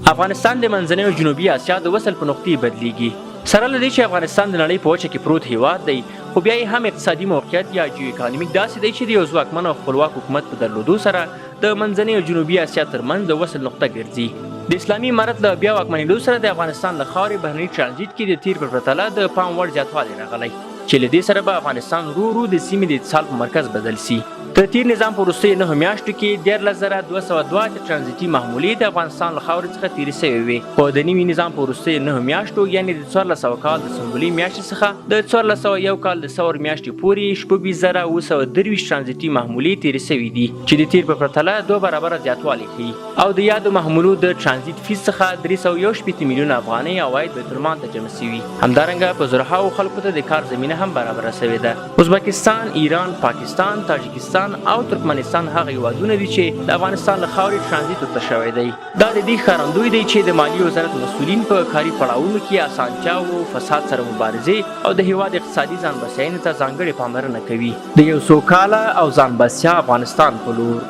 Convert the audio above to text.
افغانستان د منځنۍ او جنوبي اسیا د وصل په نقطې بدلیږي. سره له دې چې افغانستان د نړۍ په وچه کې پروت هیواد دی، خو بیا یې هم اقتصادي موقعیت یا جیو اکانومیک داسې دی چې د یو ځواکمن او خپلواک حکومت په درلودو سره د منځنۍ او جنوبي اسیا ترمنځ د وصل نقطه ګرځي. د اسلامي امارت له بیا واکمنېدو سره د افغانستان له خاورې بهرني ټرانزیټ کې د تیر په پرتله د پام وړ زیاتوالی راغلی، چې له دې سره به افغانستان ورو ورو د سیمې د اتصال په مرکز بدل سي. د تیر نظام په وروستیو 9 میاشتو کې 14202 ټرانزیټي محمولې د افغانستان له خاورې څخه تېرې سوې وې. خو د نوي نظام په وروستیو 9 میاشتو یعنې د 1400 کال د سنبلې میاشتې څخه د 1401 کال د ثور میاشتې پورې 26923 ټرانزیټي محمولې تېرې سوې دي، چې د تیر په پرتله 2 برابره زیاتوالی ښیي. او د یادو محمولو د ټرانزیټ فیس څخه 361 میلیونه افغانۍ عواید بیت المال ته جمع سوي. همدارنګه په زرهاو خلکو ته د کار زمینه هم برابره سوې ده. ازبکستان، ایران، پاکستان، تاجکستان او ترکمنستان هغه هیوادونه دي چې د افغانستان له خاورې ټرانزیټ ورته شوی دی. دا د دې ښکارندوی دی چې د مالیې وزارت مسؤلین په کاري پړاوونو کې اسانتیاو، فساد سره مبارزې او د هیواد اقتصادي ځان بسیاینې ته ځانګړې پاملرنه کوي، د یو سوکاله او ځان بسیا افغانستان په لور.